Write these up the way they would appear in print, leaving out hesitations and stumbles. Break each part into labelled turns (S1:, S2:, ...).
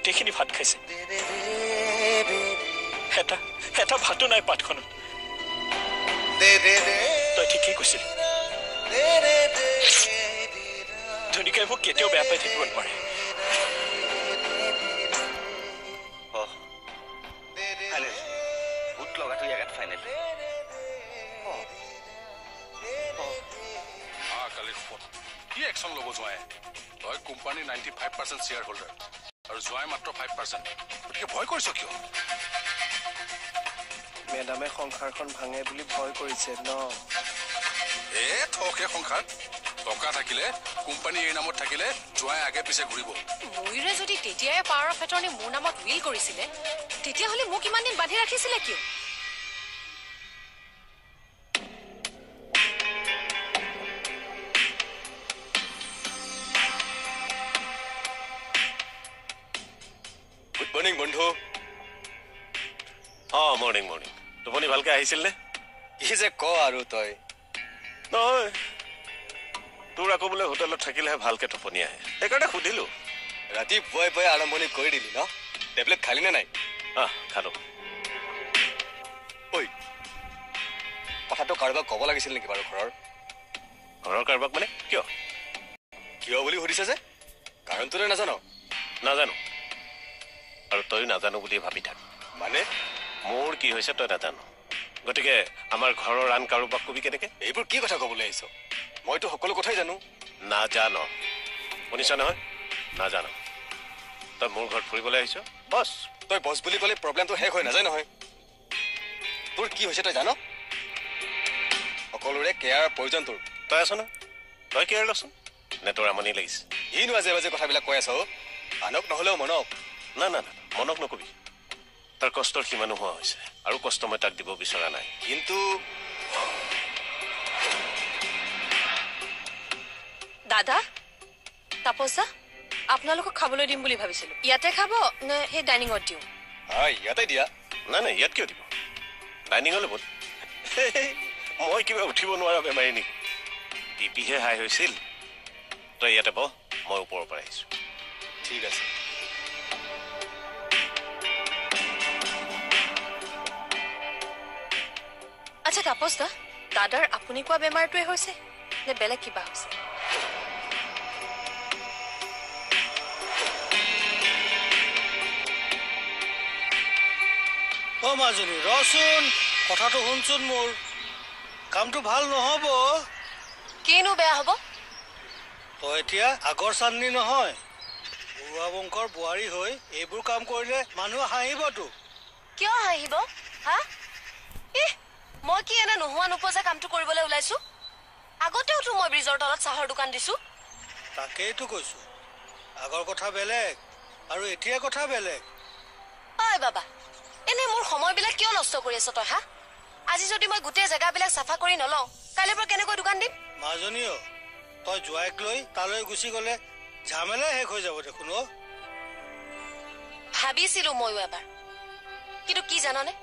S1: গোটেইখিনি ভাত খাইছে এটা ভাতো নাই পাতখনত তই ঠিকেই কৈছিলি ধনিকাই মোক কেতিয়াও বেয়া পাই থাকিব নোৱাৰে
S2: ভোট লগাটো ইয়াত ফাইনেল
S3: কি একশ্যন ল'ব জোঁৱাই তই কোম্পানীৰ 95% শ্বেয়াৰ হোল্ডাৰ আৰু জোঁৱাই মাত্ৰ 5%। গতিকে ভয় কৰিছ কিয়?
S1: মেডামে সংসাৰখন ভাঙে বুলি ভয় কৰিছে ন
S3: থকে সংসাৰ টকা থাকিলে কোম্পানী এই নামত থাকিলে জোঁৱাই আগে পিছে ঘূৰিব
S4: ময়ূৰে যদি তেতিয়াই পাৱাৰ অফ এটৰ্নি মোৰ নামত উইল কৰিছিলে তেতিয়াহ'লে মোক ইমান দিন বান্ধি ৰাখিছিলে কিয়
S2: মৰ্নিং বন্ধু
S5: মৰ্নিং টোপনি ভালকে আহিছিল নে
S2: কি যে ক আৰু তই
S5: নহয় তোৰ আকৌ বোলে হোটেলত থাকিলেহে ভালকে টোপনি আহে সেইকাৰণে সুধিলো
S2: ৰাতিপুৱাই আৰম্ভণি কৰি দিলি ন টেবলেট খালি নে নাই
S5: খালো
S2: ঐ কথাটো কাৰোবাক ক'ব লাগিছিল নেকি বাৰু ঘৰৰ
S5: কাৰোবাক মানে কিয়
S2: বুলি সুধিছে যে কাৰণটো নাজানো
S5: আৰু তই নাজানো বুলি ভাবি থাক
S2: মানে
S5: মোৰ কি হৈছে তই নাজানো গতিকে আমাৰ ঘৰৰ আন কাৰোবাক কবি কেনেকে
S2: এইবোৰ কি কথা ক'বলৈ আহিছ মইতো সকলো কথাই জানো
S5: নাজানো শুনিছ নহয় নাজানো তই মোৰ ঘৰত ফুৰিবলৈ আহিছ বছ
S2: তই বছ বুলি ক'লে প্ৰব্লেমটো শেষ হৈ নাযায় নহয় তোৰ কি হৈছে তই জানো সকলোৰে কেয়াৰ প্ৰয়োজন তোৰ
S5: তই আছ ন তই কেয়াৰ লচোন নে তোৰ আমনি লাগিছে
S2: কিনো আজে বাজে কথাবিলাক কৈ আছ আনক নহ'লেও মনক
S5: না মনক নকবি তাৰ কষ্টৰ সীমা নোহোৱা হৈছে আৰু কষ্ট মই তাক দিব বিচৰা নাই
S2: কিন্তু
S4: দাদা তাপসা আপোনালোকক খাবলৈ দিম বুলি ভাবিছিলো ইয়াতে খাব নে সেই ডাইনিঙত দিওঁ
S2: ইয়াতে দিয়া
S5: নাই ইয়াত কিয় দিব ডাইনিঙলৈ বল মই কিবা উঠিব নোৱাৰা বেমাৰী নেকি টিপিহে হাই হৈছিল তই ইয়াতে বহ মই ওপৰৰ পৰা আহিছো
S2: ঠিক আছে
S4: আচ্ছা তাপস দা দাদাৰ আপুনি কোৱা বেমাৰটোৱে হৈছে নে বেলেগ কিবা হৈছে
S6: মাজনী ৰচোন কথাটো শুনচোন মোৰ কামটো ভাল নহ'ব
S4: কিনো বেয়া হ'ব
S6: তই এতিয়া আগৰ চান্নি নহয় বুঢ়া বংশৰ বোৱাৰী হৈ এইবোৰ কাম কৰিলে মানুহ হাঁহিবতো
S4: কিয় হাঁহিব হা মই কি এনে নোহোৱা নোপোৱা কামটো কৰিবলৈ ওলাইছো আগতেওতো মই ব্ৰিজৰ তলত চাহৰ দোকান দিছো
S6: তাকেইতো কৈছো আগৰ কথা বেলেগ আৰু এতিয়া কথা বেলেগ
S4: ঐ বাবা এনে মোৰ সময়বিলাক কিয় নষ্ট কৰি আছ তই হা আজি যদি মই গোটেই জেগাবিলাক চাফা কৰি নলওঁ কাইলৈৰ পৰা কেনেকৈ দোকান দিম
S6: মাজনীও তই জোৱাইক লৈ তালৈ গুচি গ'লে ঝামেলা শেষ হৈ যাব দেখোন
S4: ভাবিছিলো ময়ো এবাৰ কিন্তু কি জাননে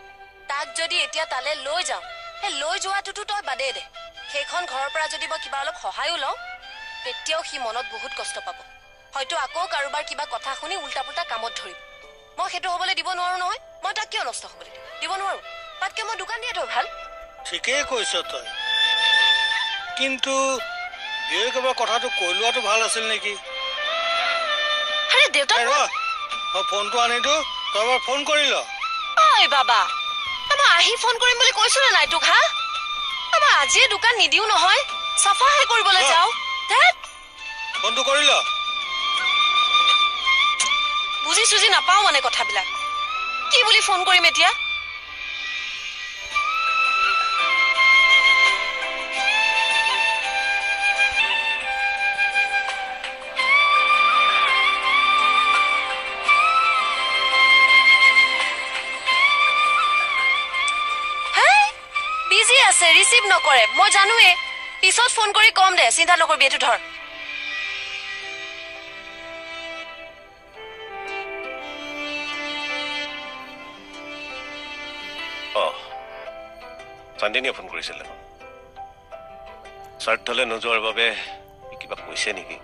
S4: তাক যদি এতিয়া তালৈ লৈ যাওঁ সেই লৈ যোৱাটোতো তই বাদেই দে সেইখন ঘৰৰ পৰা যদি মই কিবা অলপ সহায়ো লওঁ তেতিয়াও সি মনত বহুত কষ্ট পাব হয়তো আকৌ কাৰোবাৰ কিবা কথা শুনি উল্টা পুল্টা কামত ধৰিব মই সেইটো হ'বলৈ দিব নোৱাৰো নহয় মই তাক কিয় নষ্ট হ'বলৈ দিব নোৱাৰো তাতকে মই দোকান দিয়াটো ভাল
S6: ঠিকেই কৈছ তই কিন্তু বিয়ে কেৱল কথাটো কৈ লোৱাটো ভাল আছিল নেকি
S4: আৰে দেউতা
S6: মই ফোনটো আনিতো তই এবাৰ ফোন কৰি ল
S4: ঐ বাবা মই আহি ফোন কৰিম বুলি কৈছো নে নাই তোক হা মই আজিয়ে দোকান নিদিও নহয় চাফাহে কৰিবলৈ যাওঁ
S6: ফোনটো কৰি ল
S4: বুজি চুজি নাপাওঁ মানে কথাবিলাক কি বুলি ফোন কৰিম এতিয়া বিজি আছে ৰিচিভ নকৰে মই জানোৱে পিছত ফোন কৰি কম দে চিন্তা নকৰিবি এইটো ধৰ
S5: চান্দিনীয়ে ফোন কৰিছিল স্বাৰ্থলৈ নোযোৱাৰ বাবে কিবা কৈছে নেকি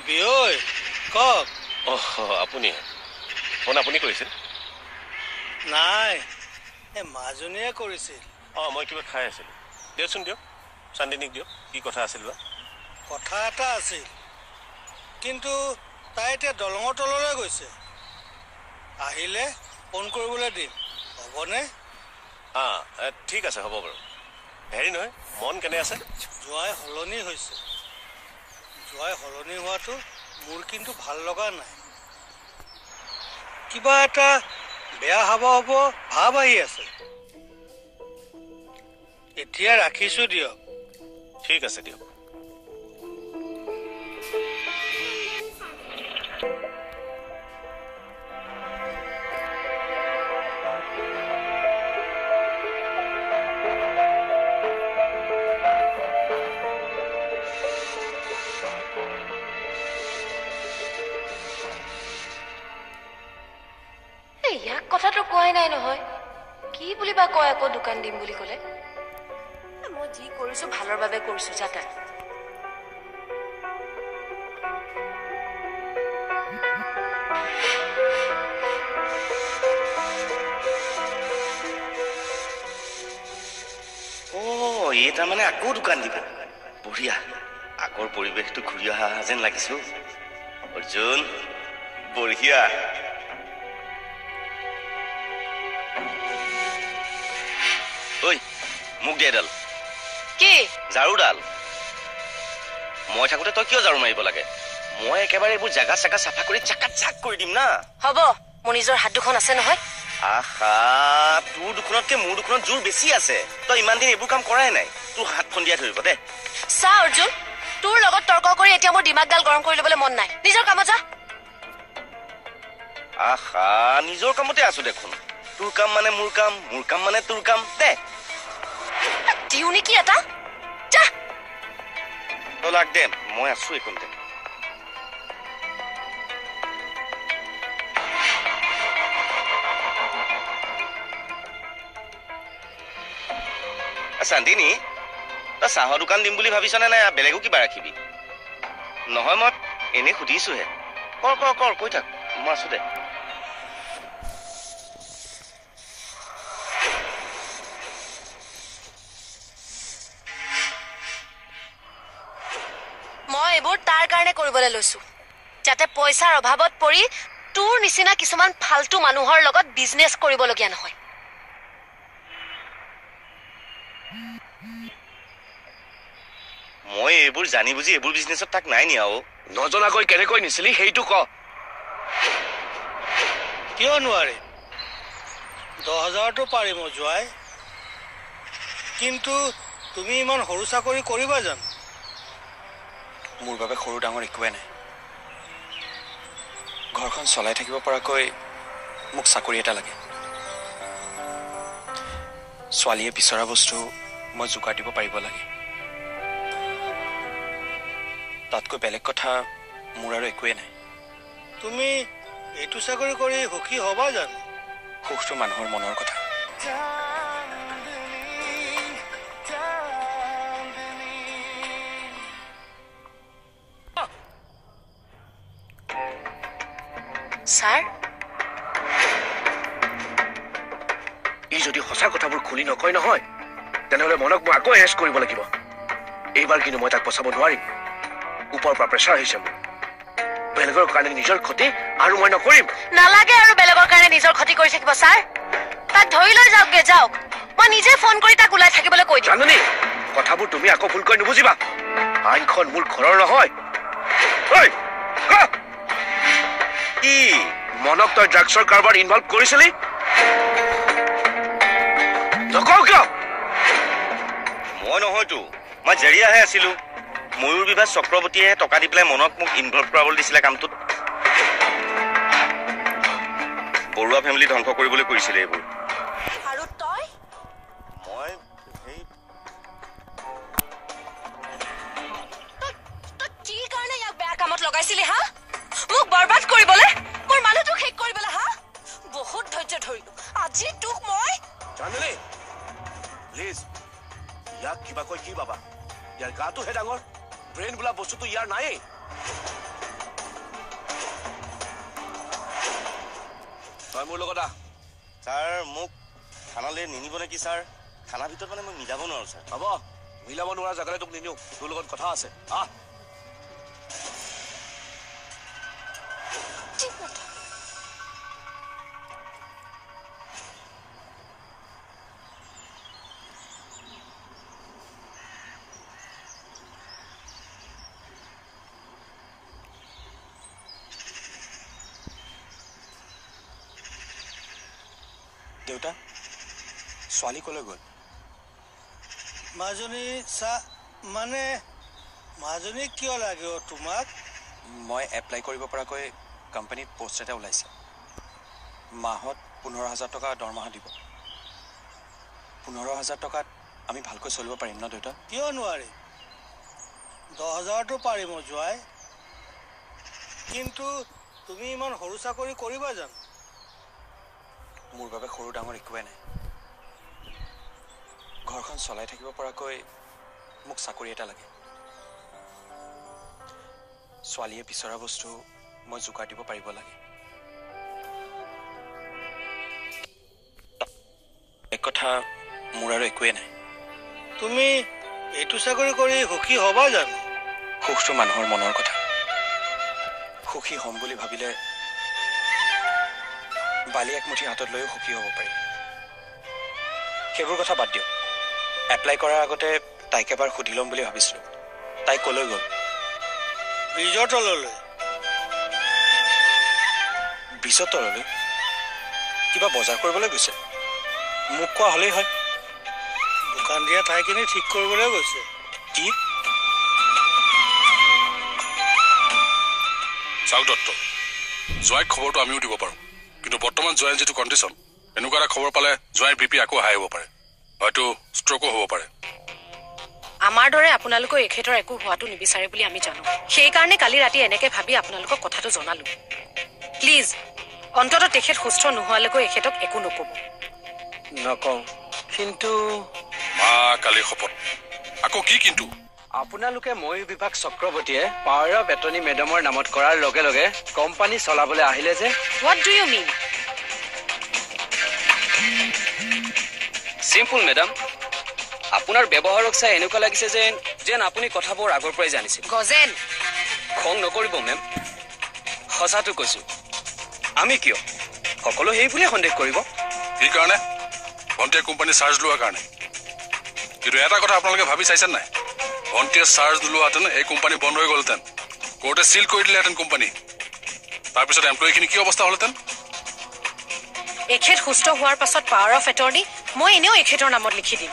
S6: কবি ঐ কওক।
S5: আপুনি ফোন আপুনি কৰিছিল?
S6: নাই, এই মাজনীয়ে কৰিছিল।
S5: মই কিবা খাই আছিলোঁ। দিয়কচোন দিয়ক, চান্দিনীক দিয়ক। কি কথা আছিল বা?
S6: কথা এটা আছিল, কিন্তু তাই এতিয়া দলঙৰ তললৈ গৈছে। আহিলে ফোন কৰিবলৈ দিম, হ'বনে?
S5: ঠিক আছে, হ'ব বাৰু। হেৰি নহয়, মন কেনে আছে?
S6: জোঁৱাই সলনি হৈছে। জোঁৱাই সলনি হোৱাটো মোৰ কিন্তু ভাল লগা নাই। কিবা এটা বেয়া হ'ব ভাৱ আহি আছে। এতিয়া ৰাখিছোঁ দিয়ক।
S5: ঠিক আছে দিয়ক।
S4: ইয়াক কথাটো কোৱাই নাই নহয়। কি বুলি বা কয় আকৌ দোকান দিম বুলি ক'লে? মই যি কৰিছো ভালৰ বাবে কৰিছো। যাতে
S7: এই তাৰমানে আকৌ দোকান দিব। বঢ়িয়া, আগৰ পৰিৱেশটো ঘূৰি অহা যেন লাগিছো। অৰ্জুন, বঢ়িয়া। ঐ, মোক দে এডাল।
S4: কি?
S7: ঝাৰুডাল। মই থাকোঁতে তই কিয় ঝাৰু মাৰিব লাগে? মই একেবাৰে এইবোৰ জাগা চাগা চাফা কৰি চাকাত চাক কৰি দিম না।
S4: হ'ব, মোৰ নিজৰ হাত দুখন আছে নহয়।
S7: আহা, তোৰ দুখনতকে মোৰ দুখনত জোৰ বেছি আছে। তই ইমান দিন এইবোৰ কাম কৰাই নাই, তোৰ হাতখন দিয়া ধৰিব দে।
S4: চা অৰ্জুন, তোৰ লগত তৰ্ক কৰি এতিয়া মোৰ দিমাগডাল গৰম কৰি ল'বলৈ মন নাই। নিজৰ কামত যা।
S7: আহা, নিজৰ কামতে আছো দেখোন। তোৰ কাম মানে মোৰ কাম, মোৰ কাম মানে তোৰ কাম। দে
S4: দিও নেকি এটা? যা।
S7: তই লাগ দে, মই আছো এইকণতে। চান্দিনী, তই চাহৰ দোকান দিম বুলি ভাবিছনে নাই বেলেগো কিবা ৰাখিবি? নহয়, মই এনেই সুধিছোহে। কৰ কৈ থাক, মই আছো দে।
S4: মই এইবোৰ তাৰ কাৰণে কৰিবলৈ লৈছো, যাতে পইচাৰ অভাৱত পৰি তোৰ নিচিনা কিছুমান ফাল্টু মানুহৰ লগত বিজনেছ কৰিবলগীয়া নহয়।
S7: মই এইবোৰ জানি বুজি এইবোৰ বিজনেছত তাক নাই নিয়া।
S2: নজনাকৈ কেনেকৈ নিছিলি সেইটো ক।
S6: কিয় নোৱাৰি? 10,000টো পাৰিম জোঁৱাই, কিন্তু তুমি ইমান সৰু চাকৰি কৰিবা জানো?
S8: মোৰ বাবে সৰু ডাঙৰ একোৱে নাই। ঘৰখন চলাই থাকিব পৰাকৈ মোক চাকৰি এটা লাগে। ছোৱালীয়ে বিচৰা বস্তু মই যোগাৰ দিব পাৰিব লাগে। তাতকৈ বেলেগ কথা মোৰ আৰু একোৱে নাই।
S6: তুমি এইটো চাকৰি কৰি সুখী হ'বা জানো?
S8: সুখটো মানুহৰ মনৰ কথা।
S4: ছাৰ,
S2: ই যদি সঁচা কথাবোৰ খুলি নকয় নহয়, তেনেহ'লে মনক মই আকৌ এৰেষ্ট কৰিব লাগিব। এইবাৰ কিন্তু মই তাক বচাব নোৱাৰিম। ওপৰৰ পৰা প্ৰেছাৰ আহিছে মোৰ। বেলেগৰ কাৰণে নিজৰ ক্ষতি আৰু মই নকৰিম।
S4: নালাগে আৰু বেলেগৰ কাৰণে নিজৰ ক্ষতি কৰি থাকিব। ছাৰ, তাক ধৰি লৈ যাওক। মই নিজে ফোন কৰি তাক ওলাই থাকিবলৈ কৈ দিম।
S2: জাননী, কথাবোৰ তুমি আকৌ ভুলকৈ নুবুজিবা। আইনখন মোৰ ঘৰৰ নহয়।
S7: কি
S2: মনক তই ড্ৰাগছৰ কাৰোবাৰ ইনভলভ কৰিছিলি? নকওঁ কিয়?
S7: মই নহয়তো, মই জেৰিয়াহে আছিলো। ময়ূৰ বিভাগ চক্ৰৱৰ্তীয়েহে টকা দি পেলাই মনক মোক ইনভলভ কৰাবলৈ দিছিলে কামটোত। বৰুৱা ফেমিলি ধ্বংস কৰিবলৈ কৰিছিলে এইবোৰ।
S4: আৰু তই?
S7: মই
S4: কি কাৰণে ইয়াক বেয়া কামত লগাইছিলি হা? মোক বৰবাদ কৰিবলৈ, মোৰ মানুহটোক শেষ কৰিবলৈ হা? বহুত ধৈৰ্য ধৰিলো, আজি তোক মই।
S2: জাননী, প্লিজ ইয়াক কিবা কৈ কি বাবা? ইয়াৰ গাটোহে ডাঙৰ, ব্ৰেইন বোলা বস্তুটো ইয়াৰ নায়েই। তই মোৰ লগত আহ।
S7: ছাৰ মোক থানালৈ নিনিব নেকি ছাৰ? থানাৰ ভিতৰত মানে মই মিলাব নোৱাৰোঁ ছাৰ।
S2: হ'ব, মিলাব নোৱাৰা জেগালৈ তোক নিনিও, তোৰ লগত কথা আছে। আহ।
S8: দেউতা, ছোৱালী ক'লৈ গ'ল?
S6: মাজনী মানে মাজনী কিয় লাগে তোমাক?
S8: মই এপ্লাই কৰিব পৰাকৈ কোম্পানীত পোষ্ট এটা ওলাইছে। মাহত 15,000 টকা দৰমহা দিব। 15,000 টকাত আমি ভালকৈ চলিব পাৰিম ন দেউতা?
S6: কিয় নোৱাৰি? 10,000টো পাৰিম জোৱাই। কিন্তু তুমি ইমান সৰু চাকৰি কৰিবা জানো?
S8: মোৰ বাবে সৰু ডাঙৰ একোৱেই নাই। ঘৰখন চলাই থাকিব পৰাকৈ মোক চাকৰি এটা লাগে। ছোৱালীয়ে বিচৰা বস্তু মই যোগাৰ দিব পাৰিব লাগে। এক কথা মোৰ আৰু একোৱেই নাই।
S6: তুমি এইটো চাকৰি কৰি সুখী হবা জানো?
S8: সুখটো মানুহৰ মনৰ কথা। সুখী হ'ম বুলি ভাবিলে বালি একমুঠি হাতত লৈও সুখী হ'ব পাৰি। সেইবোৰ কথা বাদ দিয়ক। এপ্লাই কৰাৰ আগতে তাইক এবাৰ সুধি ল'ম বুলি ভাবিছিলোঁ। তাই ক'লৈ গ'ল?
S6: ব্ৰিজৰ তললৈ।
S8: ব্ৰিজৰ তললৈ? কিবা বজাৰ কৰিবলৈ গৈছে? মোক কোৱা হ'লেই হয়।
S6: দোকান দিয়া ঠাইখিনি ঠিক কৰিবলৈ গৈছে।
S8: কি?
S3: চাওক দত্ত, জোঁৱাইক খবৰটো আমিও দিব পাৰোঁ, কিন্তু বৰ্তমান জোঁৱাইৰ যিটো কণ্ডিশ্যন, এনেকুৱা এটা খবৰ পালে জোঁৱাইৰ BP আকৌ হাই হ'ব পাৰে, হয়তো ষ্ট্ৰকো হ'ব পাৰে।
S9: আমাৰ দৰে আপোনালোকৰ এখেতৰ একো হোৱাটো নিবিচাৰে বুলি আমি জানো। সেইকাৰণে কালি ৰাতি এনেকে ভাবি আপোনালোকক কথাটো জনালো। প্লিজ অন্ততঃ তেখেত সুস্থ নোহোৱালৈকে এখেতক একো নক'ব।
S10: নকওঁ, কিন্তু
S3: মা কালি শপত। আকৌ কি কিন্তু?
S10: আপোনালোকে ময়ূৰ বিভাগ চক্ৰৱৰ্তীয়ে পাৱাৰ অফ এটৰ্নি মেডামৰ নামত কৰাৰ লগে লগে কোম্পানী চলাবলৈ আহিলে যে।
S9: What do you mean?
S11: Simple madam, আপোনাৰ ব্যৱহাৰক চাই এনেকুৱা লাগিছে যেন আপুনি কথাবোৰ আগৰ পৰাই জানিছিল।
S9: গজেন,
S11: খং নকৰিব মেম, সঁচাটো কৈছো। আমি কিয় সকলো সেই বুলিয়ে সন্দেহ কৰিব?
S3: কি কাৰণে? ভণ্টিয়ে কোম্পানী চাৰ্জ লোৱাৰ কাৰণে। কিন্তু এটা কথা আপোনালোকে ভাবি চাইছেন নাই? ভণ্টিয়ে চাৰ্জ নোলোৱাহেঁতেন এই কোম্পানী বন্ধ হৈ গ'লহেঁতেন। কোৰ্টে চিল কৰি দিলেহেঁতেন কোম্পানী। তাৰপিছত এমপ্লয়ীখিনি কি অৱস্থা হ'লহেঁতেন?
S9: এখেত সুস্থ হোৱাৰ পাছত পাৱাৰ অফ এটৰ্নি মই এনেও এখেতৰ নামত লিখি দিম।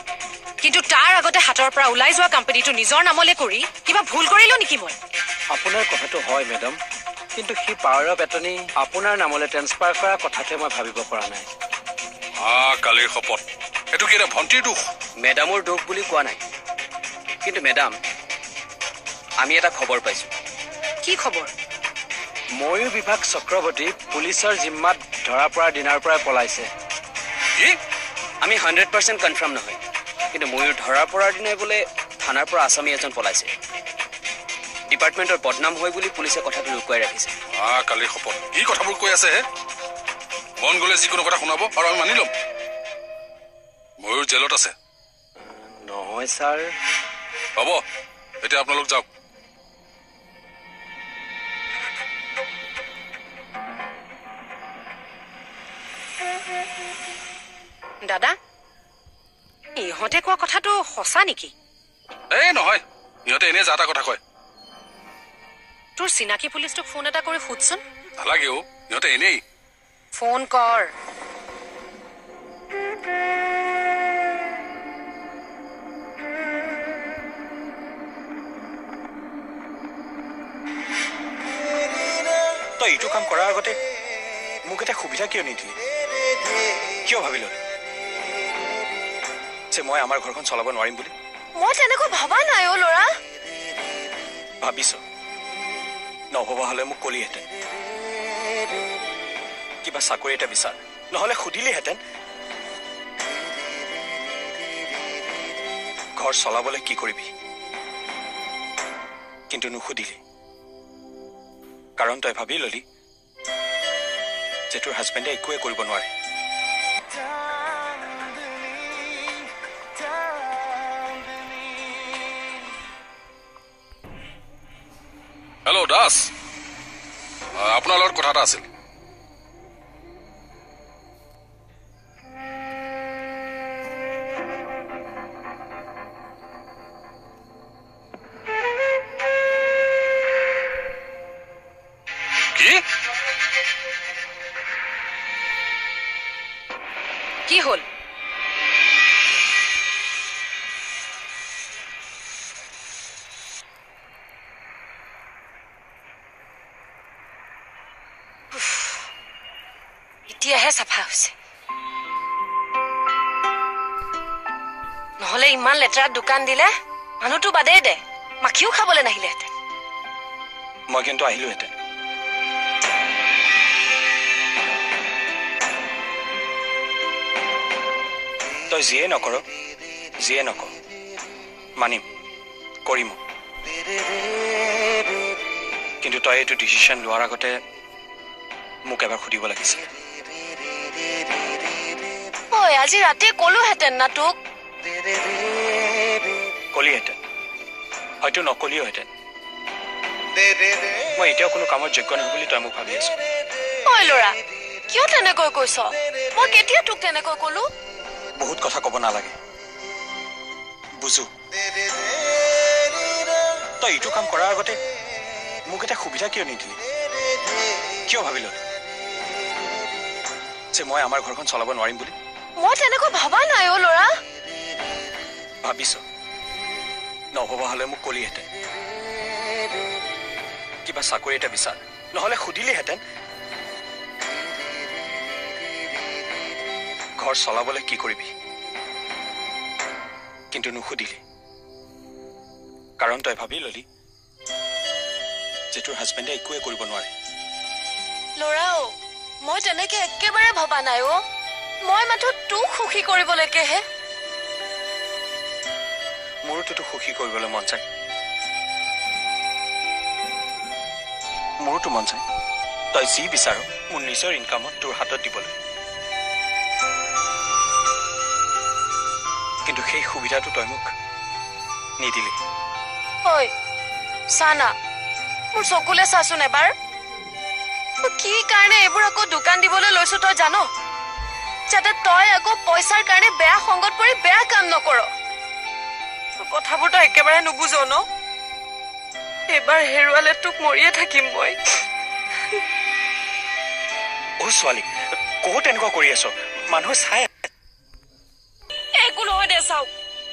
S9: কিন্তু তাৰ আগতে হাতৰ পৰা ওলাই যোৱা কোম্পানীটো নিজৰ নামলৈ কৰি কিবা ভুল কৰিলো নেকি মই?
S10: আপোনাৰ কথাটো হয় মেডাম, কিন্তু সি পাৱাৰ অফ এটৰ্নি আপোনাৰ নামলৈ ট্ৰেন্সফাৰ কৰাৰ কথাটোৱে মই ভাবিব পৰা নাই।
S3: কালিৰ শপত, এইটো কি এটা ভণ্টিৰ দুখ?
S11: মেডামৰ দুখ বুলি কোৱা নাই, কিন্তু মেডাম আমি এটা খবৰ পাইছো।
S9: কি খবৰ?
S10: ময়ূৰ বিভাগ চক্ৰৱৰ্তী পুলিচৰ জিম্মাত ধৰা পৰা দিনাৰ পৰাই পলাইছে।
S3: কি?
S11: আমি 100% কনফাৰ্ম নহয়, কিন্তু ময়ূৰ ধৰা পৰাৰ দিনাই বোলে থানাৰ পৰা আছামী এজন পলাইছে। ডিপাৰ্টমেণ্টৰ বদনাম হয় বুলি পুলিচে কথাটো লুকুৱাই ৰাখিছে।
S3: কালিৰ শপত, কি কথাবোৰ কৈ আছে হে? মন গ'লে যিকোনো কথা শুনাব আৰু আমি মানি ল'ম। ময়ূৰ জেলত আছে।
S10: নহয় ছাৰ।
S3: হ'ব, এতিয়া আপোনালোক যাওক।
S9: দাদা, ইহঁতে কোৱা কথাটো সঁচা নেকি?
S3: এই নহয়, ইহঁতে এনেই যা তা কথা কয়।
S9: তোৰ চিনাকি পুলিচটোক ফোন এটা কৰি সুধচোন।
S3: নালাগেও, ইহঁতে এনেই।
S9: ফোন কৰ।
S8: তই এইটো কাম কৰাৰ আগতে মোক এটা সুবিধা কিয় নিদিলি? কিয় ভাবিল যে মই আমাৰ ঘৰখন চলাব নোৱাৰিম বুলি?
S4: মই তেনেকৈ ভবা নাই অ' ল'ৰা।
S8: ভাবিছ? নহবা হলে মোক কলিহেঁতেন কিবা চাকৰি এটা বিচাৰ, নহলে সুধিলিহেঁতেন ঘৰ চলাবলৈ কি কৰিবি। কিন্তু নুসুধিলি, কাৰণ তই ভাবি ললি যে তোৰ হাজবেণ্ডে একোৱে কৰিব নোৱাৰে।
S3: হেল্ল' দাস, আপোনাৰ লগত কথা এটা আছিল।
S9: কি হ'ল?
S4: এতিয়াহে চাফা হৈছে, নহলে ইমান লেতেৰা দোকান দিলে মানুহটো বাদেই দে, মাখিও খাবলৈ নাহিলেহেঁতেন।
S8: মই কিন্তু আহিলোহেঁতেন। তই যিয়ে নকৰ, যিয়ে নকৰ, মানিম, কৰিম। কিন্তু তই এইটো ডিচিশ্যন লোৱাৰ আগতে মোক এবাৰ সুধিব লাগিছিল।
S4: ঐ, আজি ৰাতিয়ে কলোহেঁতেন না তোক।
S8: কলিহেঁতেন, হয়তো নকলিওহেঁতেন। মই এতিয়াও কোনো কামত যোগ্য নহয় বুলি তই মোক ভাবি আছ।
S4: ঐ ল'ৰা, কিয় তেনেকৈ কৈছ? মই কেতিয়া তোক তেনেকৈ কলো?
S8: বহুত কথা ক'ব নালাগে, বুজো। তই এইটো কাম কৰাৰ আগতে মোক এটা সুবিধা কিয় নিদিলি? কিয় ভাবিল যে মই আমাৰ ঘৰখন চলাব নোৱাৰিম বুলি?
S4: মই তেনেকৈ ভবা নাই অ ল'ৰা।
S8: ভাবিছ? নভবা হলে মোক কলিহেঁতেন। কিবা চাকৰি এটা বিচাৰ, নহলে সুধিলিহেঁতেন ঘৰ চলাবলৈ কি কৰিবি। কিন্তু নুসুধিলি, কাৰণ তই ভাবি ললি যে তোৰ হাজবেণ্ডে একোৱে কৰিব নোৱাৰে।
S4: ল'ৰাও, মই তেনেকে একেবাৰে ভবা নাই অ। মই মাথো তোক সুখী কৰিবলৈকেহে।
S8: মোৰোতো তোক সুখী কৰিবলৈ মন যায়, মোৰোতো মন যায় তই যি বিচাৰ মোৰ নিজৰ ইনকামত তোৰ হাতত দিবলৈ। কিন্তু সেই সুবিধাটো তই মোক নিদিলি।
S4: ঐ চানা, মোৰ চকুলে চাচোন এবাৰ। কি কাৰণে এইবোৰ আকৌ দোকান দিবলৈ লৈছো তই জান? যাতে তই আকৌ পইচাৰ কাৰণে বেয়া সংগত পৰি বেয়া কাম নকৰ। কথাবোৰ তই একেবাৰে নুবুজ ন? এইবাৰ হেৰুৱালে তোক মৰিয়ে থাকিম মই।
S8: অ ছোৱালী, ক'ত এনেকুৱা কৰি আছ? মানুহে চাই।
S4: একো নহয় দে, চাওক,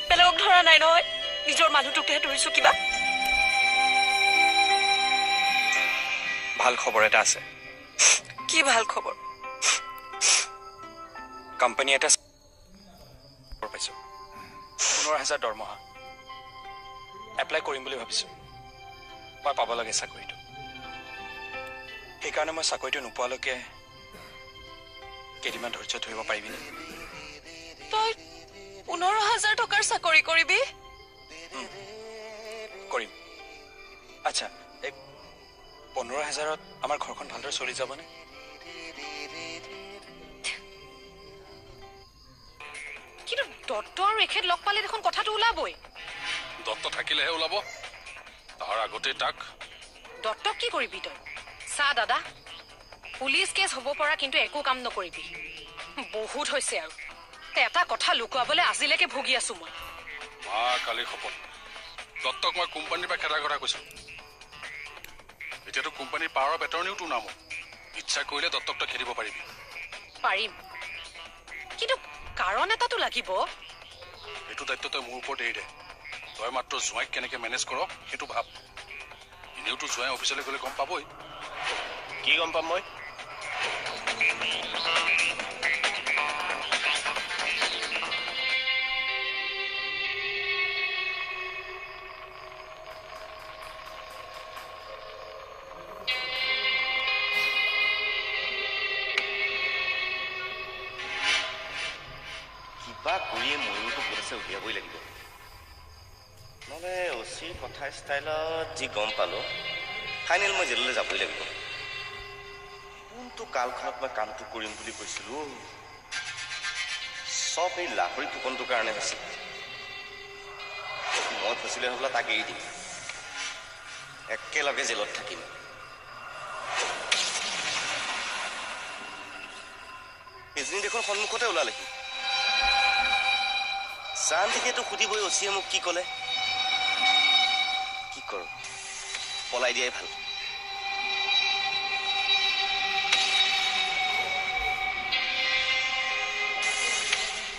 S4: বেলেগক ধৰা নাই নহয়, নিজৰ মানুহটোকহে ধৰিছো। কিবা
S8: ভাল খবৰ এটা আছে।
S4: কি ভাল খবৰ?
S8: কোম্পানী এটা পাইছো, 15,000 দৰমহা। এপ্লাই কৰিম বুলি ভাবিছো। মই পাব লাগে চাকৰিটো। সেইকাৰণে মই চাকৰিটো নোপোৱালৈকে কেইদিনমান ধৈৰ্য ধৰিব পাৰিবিনে?
S4: তই 15,000 টকাৰ চাকৰি কৰিবি?
S8: কৰিম। আচ্ছা, এই 15,000ত আমাৰ ঘৰখন ভালদৰে চলি যাবনে?
S9: কিন্তু দত্ত আৰু এখেত লগ পালে দেখোন কথাটো ওলাবই।
S3: দত্ত থাকিলেহে ওলাব, তাৰ আগতে তাক।
S9: দত্তক কি কৰিবি তই? চা দাদা, পুলিচ কেছ হ'ব পৰা কিন্তু একো কাম নকৰিবি। বহুত হৈছে আৰু এটা কথা লুকুৱাবলৈ আজিলৈকে ভুগি আছো মই।
S3: মা কালি শপত, দত্তক মই কোম্পানীৰ পৰা খেদাৰ কথা কৈছো। এতিয়াতো কোম্পানীৰ পাৱাৰ অফ এটৰ্নিও তোৰ নামত। ইচ্ছা কৰিলে দত্তক তই খেদিব পাৰিবি।
S9: পাৰিম, কিন্তু কাৰণ এটাতো লাগিব।
S3: এইটো দায়িত্ব তই মোৰ ওপৰত এৰি দে। তই মাত্ৰ জোঁৱাইক কেনেকে মেনেজ কৰ সেইটো ভাব। এনেওতো জোঁৱাই অফিচলৈ গ'লে গম পাবই।
S5: কি গম পাম মই? কিবা কৰিয়ে ময়ূৰটো ক'ত আছে উলিয়াবই লাগিব। নহ'লে অচিৰ কথা ষ্টাইলত যি গম পালোঁ, ফাইনেল মই জেললৈ যাবই লাগিব। কোনটো
S7: কোনটো কালখনত মই কামটো কৰিম বুলি কৈছিলো সব এই লাহৰি ফুকনটোৰ কাৰণে হৈছে মই ফচিলে হ'বলা তাক এৰি দিম একেলগে জেলত থাকিম এজনী দেখোন সন্মুখতে ওলালেহি শান্তিকেতো সুধিবই অচিয়ে মোক কি ক'লে কি কৰোঁ পলাই দিয়াই ভাল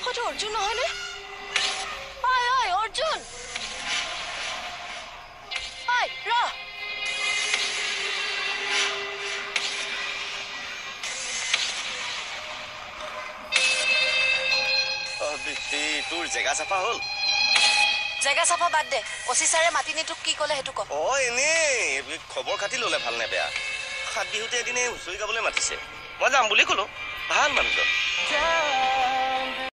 S4: হয়তো অৰ্জুন নহয়নে ঐ অৰ্জুন ঐ ৰ
S7: তোৰ জেগা চাফা হ'ল
S4: জেগা চাফা বাদ দে অচি ছাৰে মাতি নি তোক কি ক'লে সেইটো ক
S7: এনেই খবৰ খাতি ল'লে ভাল নে বেয়া সাত বিহুতে এদিনে হুঁচৰি গাবলৈ মাতিছে মই যাম বুলি ক'লো ভাল মানুহজন